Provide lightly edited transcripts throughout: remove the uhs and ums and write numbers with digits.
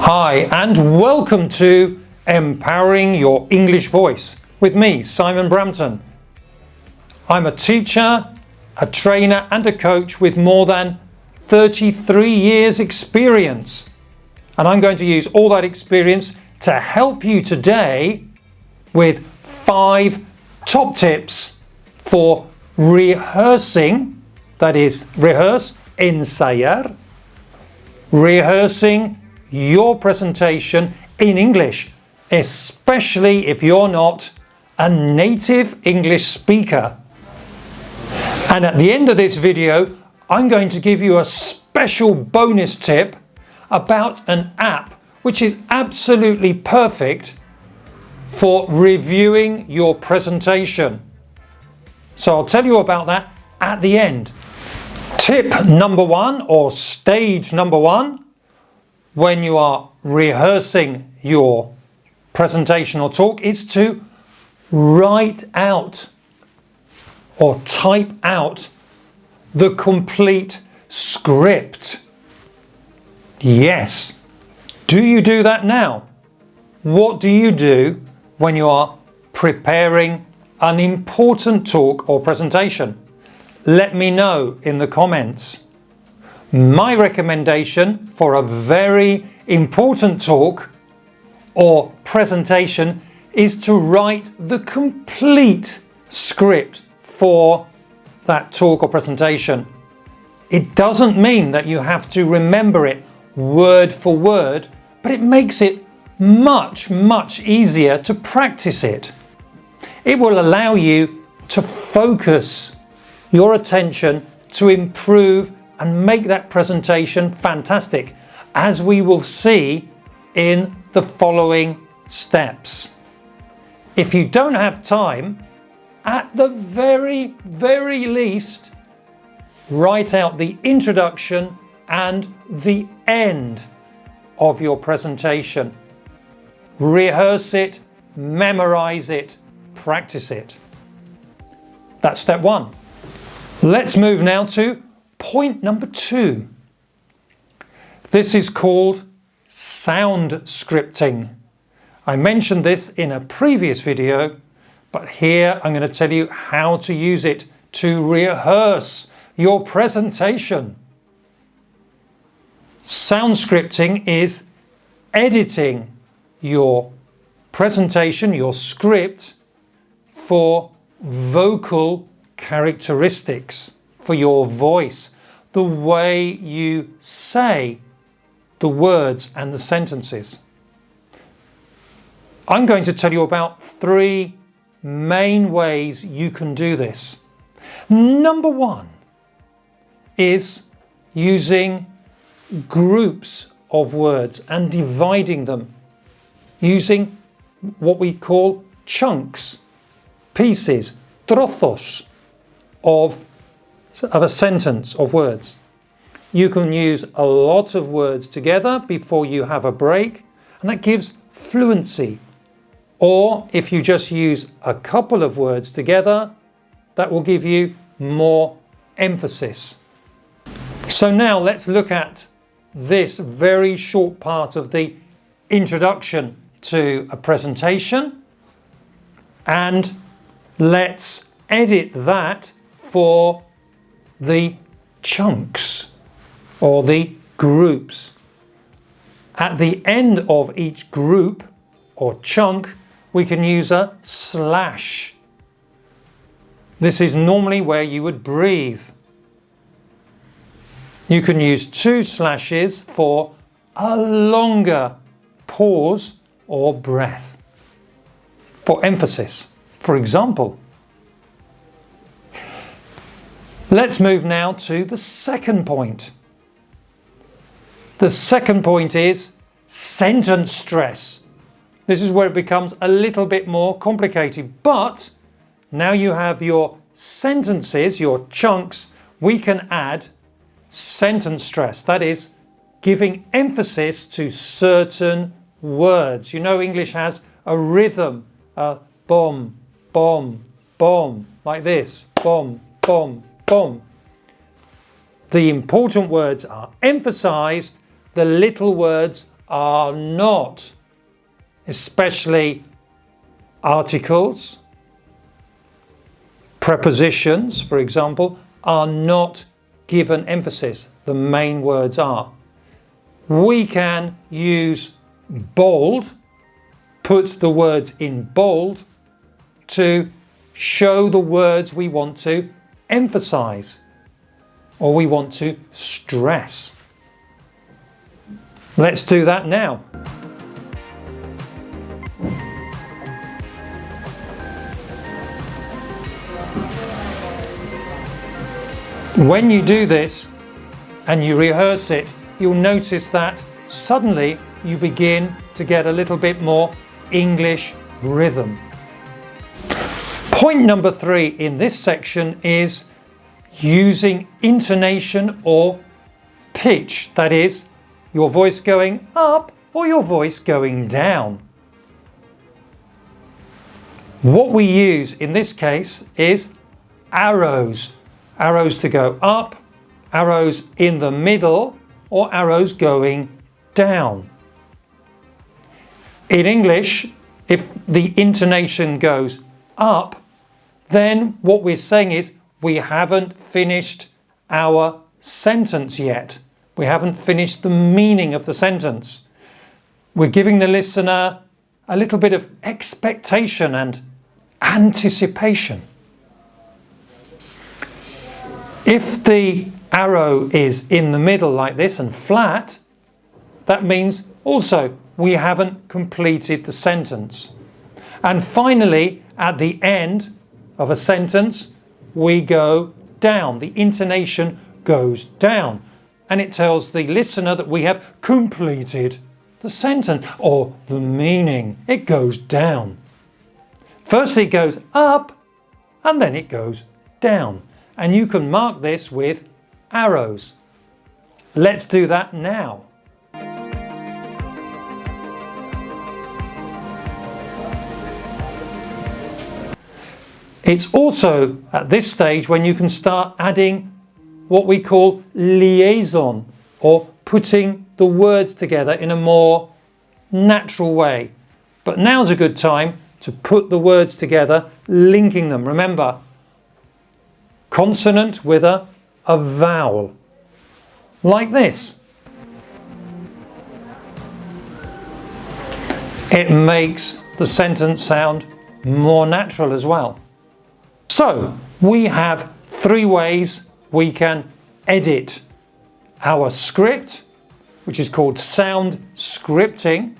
Hi and welcome to Empowering Your English Voice with me, Simon Brampton. I'm a teacher, a trainer and a coach with more than 33 years experience. And I'm going to use all that experience to help you today with 5 top tips for rehearsing, that is rehearse, ensayar, rehearsing your presentation in English, especially if you're not a native English speaker. And at the end of this video, I'm going to give you a special bonus tip about an app which is absolutely perfect for reviewing your presentation. So I'll tell you about that at the end. Tip number 1 or stage number 1 when you are rehearsing your presentation or talk is to write out or type out the complete script. Yes. Do you do that now? What do you do when you are preparing an important talk or presentation? Let me know in the comments. My recommendation for a very important talk or presentation is to write the complete script for that talk or presentation. It doesn't mean that you have to remember it word for word, but it makes it much easier to practice it. It will allow you to focus your attention to improve and make that presentation fantastic, as we will see in the following steps. If you don't have time, at the very least, write out the introduction and the end of your presentation. Rehearse it, memorize it, practice it. That's step 1. Let's move now to point number 2. This is called sound scripting. I mentioned this in a previous video, but here I'm going to tell you how to use it to rehearse your presentation. Sound scripting is editing your presentation, your script, for vocal characteristics, for your voice, the way you say the words and the sentences. I'm going to tell you about 3 main ways you can do this. Number 1 is using groups of words and dividing them using what we call chunks, pieces, trozos of a sentence of words. You can use a lot of words together before you have a break, and that gives fluency. Or if you just use a couple of words together, that will give you more emphasis. So now let's look at this very short part of the introduction to a presentation, and let's edit that for the chunks or the groups. At the end of each group or chunk, we can use a slash. This is normally where you would breathe. You can use 2 slashes for a longer pause or breath, for emphasis. For example, let's move now to the second point. The second point is sentence stress. This is where it becomes a little bit more complicated, but now you have your sentences, your chunks, we can add sentence stress. That is giving emphasis to certain words. You know, English has a rhythm, a bom, bom, bom, like this, bom, bom, bom. The important words are emphasized, the little words are not, especially articles, prepositions, for example, are not given emphasis. The main words are. We can use bold, put the words in bold to show the words we want to emphasize or we want to stress. Let's do that now. When you do this and you rehearse it, you'll notice that suddenly you begin to get a little bit more English rhythm. Point number 3 in this section is using intonation or pitch, that is, your voice going up or your voice going down. What we use in this case is arrows. Arrows to go up, arrows in the middle, or arrows going down. In English, if the intonation goes up, then what we're saying is we haven't finished our sentence yet. We haven't finished the meaning of the sentence. We're giving the listener a little bit of expectation and anticipation. If the arrow is in the middle like this and flat, that means also we haven't completed the sentence. And finally, at the end of a sentence, we go down. The intonation goes down. And it tells the listener that we have completed the sentence or the meaning. It goes down. First it goes up and then it goes down. And you can mark this with arrows. Let's do that now. It's also at this stage when you can start adding what we call liaison, or putting the words together in a more natural way. But now's a good time to put the words together, linking them. Remember, consonant with a vowel, like this. It makes the sentence sound more natural as well. So we have 3 ways we can edit our script, which is called sound scripting,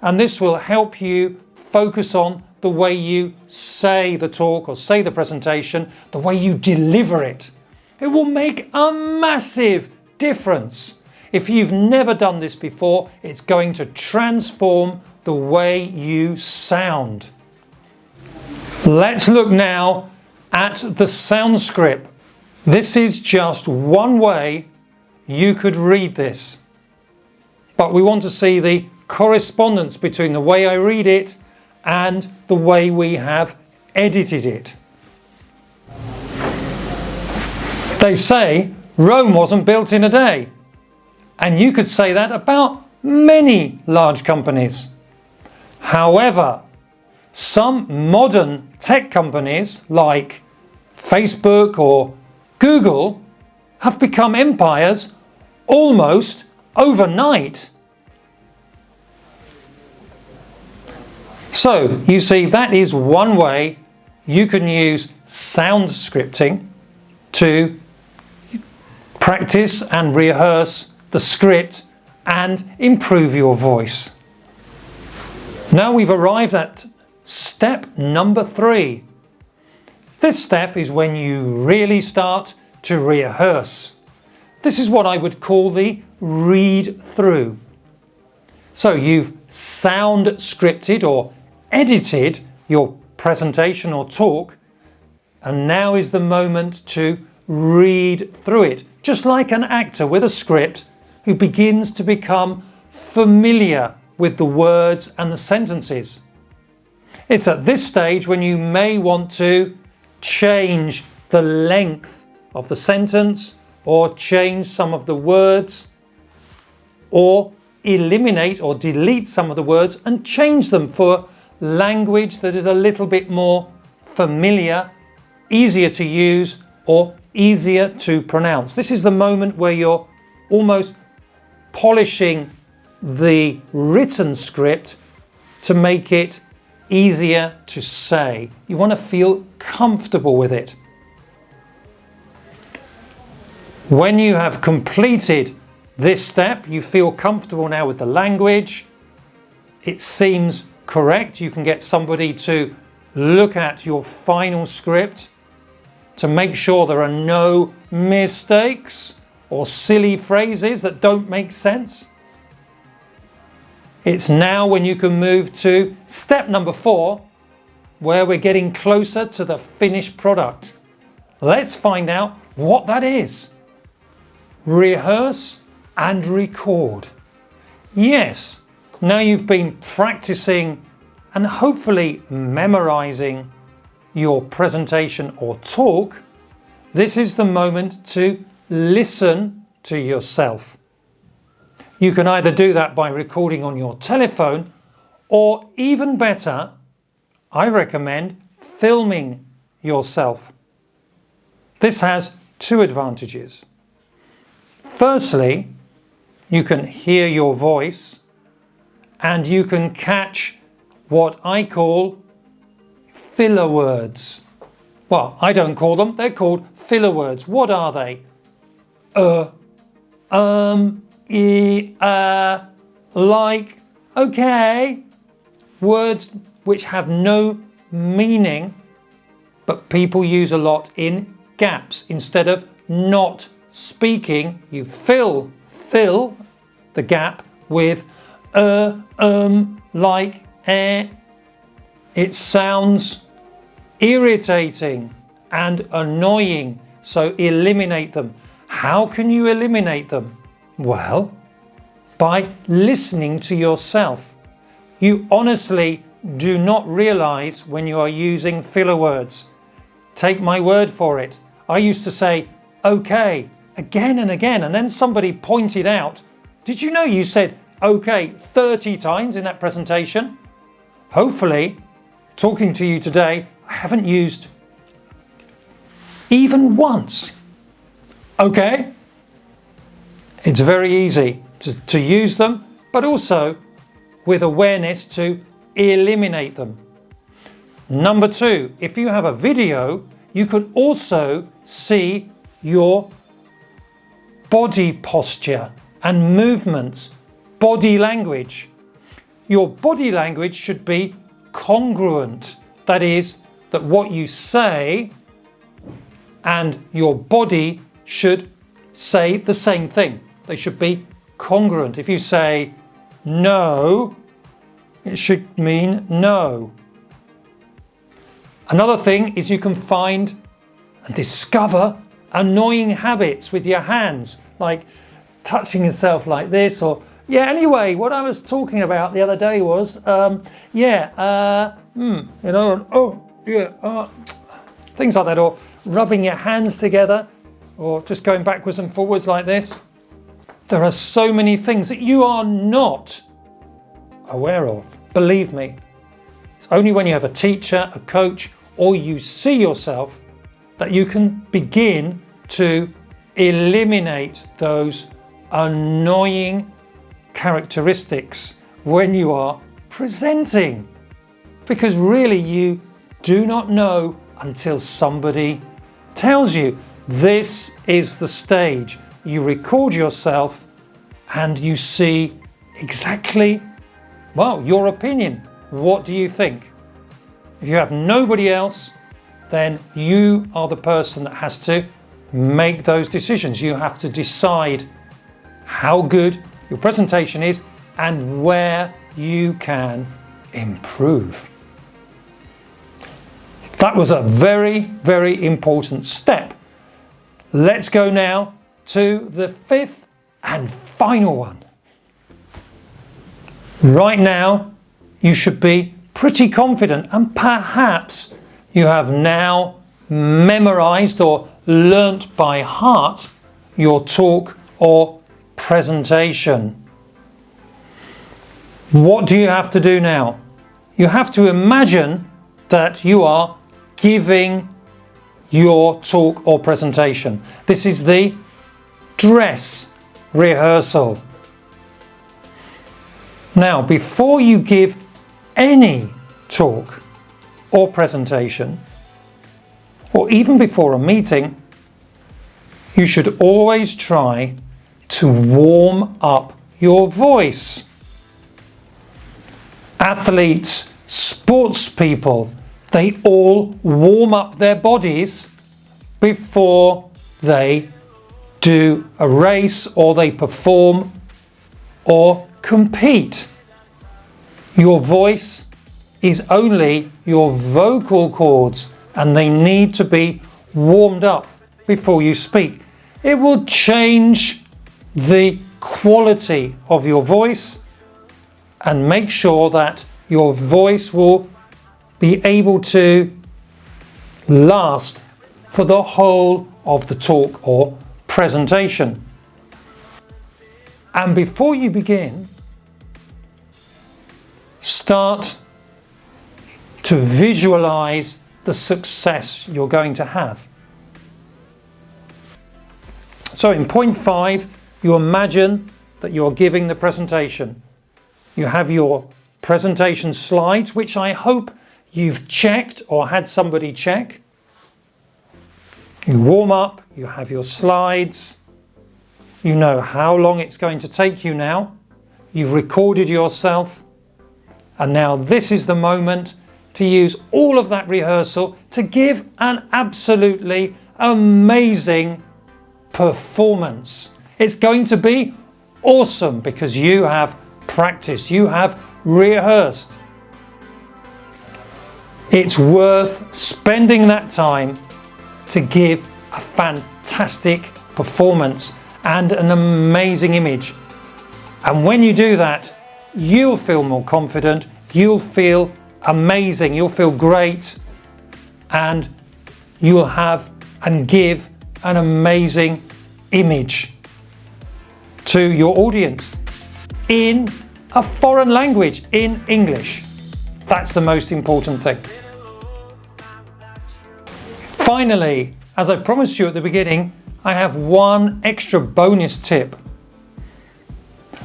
and this will help you focus on the way you say the talk or say the presentation, the way you deliver it. It will make a massive difference. If you've never done this before, it's going to transform the way you sound. Let's look now at the soundscript. This is just one way you could read this, but we want to see the correspondence between the way I read it and the way we have edited it. They say Rome wasn't built in a day, and you could say that about many large companies. However, some modern tech companies like Facebook or Google have become empires almost overnight. So you see, that is one way you can use sound scripting to practice and rehearse the script and improve your voice. Now we've arrived at step number 3. This step is when you really start to rehearse. This is what I would call the read through. So you've sound scripted or edited your presentation or talk, and now is the moment to read through it, just like an actor with a script who begins to become familiar with the words and the sentences. It's at this stage when you may want to change the length of the sentence or change some of the words or eliminate or delete some of the words and change them for language that is a little bit more familiar, easier to use, or easier to pronounce. This is the moment where you're almost polishing the written script to make it easier to say. You want to feel comfortable with it. When you have completed this step, you feel comfortable now with the language, it seems correct, you can get somebody to look at your final script to make sure there are no mistakes or silly phrases that don't make sense. It's now when you can move to step number 4, where we're getting closer to the finished product. Let's find out what that is. Rehearse and record. Yes, now you've been practicing and hopefully memorizing your presentation or talk, this is the moment to listen to yourself. You can either do that by recording on your telephone, or even better, I recommend filming yourself. This has 2 advantages. Firstly, you can hear your voice and you can catch what I call filler words. Well, I don't call them, they're called filler words. What are they? Like, okay. Words which have no meaning, but people use a lot in gaps. Instead of not speaking, you fill the gap with like, It sounds irritating and annoying, so eliminate them. How can you eliminate them? Well, by listening to yourself. You honestly do not realize when you are using filler words. Take my word for it. I used to say, okay, again and again, and then somebody pointed out, did you know you said okay 30 times in that presentation? Hopefully, talking to you today, I haven't used even once. Okay? It's very easy to use them, but also with awareness to eliminate them. Number 2, if you have a video, you could also see your body posture and movements, body language. Your body language should be congruent. That is, that what you say and your body should say the same thing. They should be congruent. If you say no, it should mean no. Another thing is you can find and discover annoying habits with your hands, like touching yourself like this, or anyway, what I was talking about the other day was things like that, or rubbing your hands together, or just going backwards and forwards like this. There are so many things that you are not aware of. Believe me, it's only when you have a teacher, a coach, or you see yourself that you can begin to eliminate those annoying characteristics when you are presenting. Because really you do not know until somebody tells you. This is the stage. You record yourself and you see exactly, your opinion. What do you think? If you have nobody else, then you are the person that has to make those decisions. You have to decide how good your presentation is and where you can improve. That was a very, very important step. Let's go now to the 5th and final one. Right now, you should be pretty confident, and perhaps you have now memorized or learnt by heart your talk or presentation. What do you have to do now? You have to imagine that you are giving your talk or presentation. This is the dress rehearsal. Now, before you give any talk or presentation, or even before a meeting, you should always try to warm up your voice. Athletes, sports people, they all warm up their bodies before they do a race or they perform or compete. Your voice is only your vocal cords and they need to be warmed up before you speak. It will change the quality of your voice and make sure that your voice will be able to last for the whole of the talk or presentation. And before you begin, start to visualize the success you're going to have. So in point 5, you imagine that you're giving the presentation. You have your presentation slides, which I hope you've checked or had somebody check. You warm up, you have your slides, you know how long it's going to take you now, you've recorded yourself, and now this is the moment to use all of that rehearsal to give an absolutely amazing performance. It's going to be awesome because you have practiced, you have rehearsed. It's worth spending that time to give a fantastic performance and an amazing image. And when you do that, you'll feel more confident, you'll feel amazing, you'll feel great, and you'll have and give an amazing image to your audience in a foreign language, in English. That's the most important thing. Finally, as I promised you at the beginning, I have one extra bonus tip.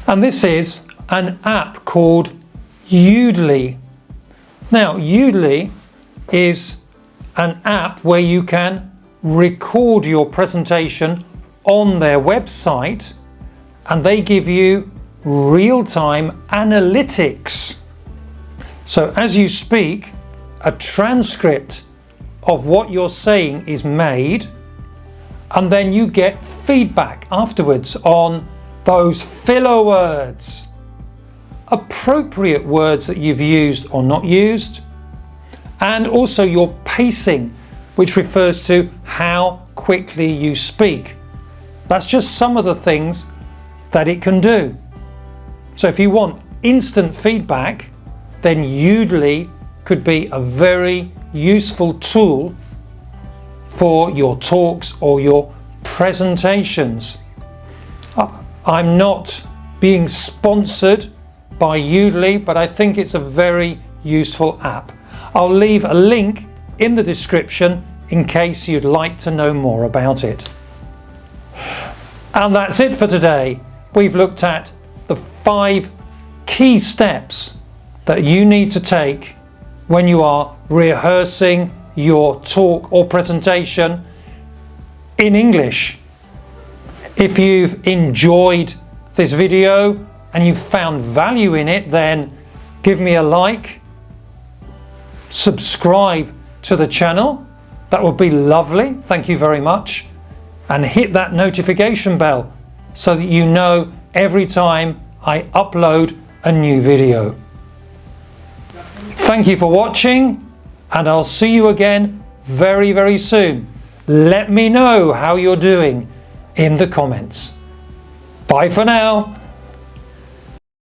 And this is an app called Udly. Now, Udly is an app where you can record your presentation on their website and they give you real-time analytics. So as you speak, a transcript of what you're saying is made, and then you get feedback afterwards on those filler words, appropriate words that you've used or not used, and also your pacing, which refers to how quickly you speak. That's just some of the things that it can do. So if you want instant feedback, then Udly could be a very useful tool for your talks or your presentations. I'm not being sponsored by Udly, but I think it's a very useful app. I'll leave a link in the description in case you'd like to know more about it. And that's it for today. We've looked at the 5 key steps that you need to take when you are rehearsing your talk or presentation in English. If you've enjoyed this video and you've found value in it, then give me a like, subscribe to the channel, that would be lovely, thank you very much, and hit that notification bell so that you know every time I upload a new video. Thank you for watching, and I'll see you again very, very soon. Let me know how you're doing in the comments. Bye for now.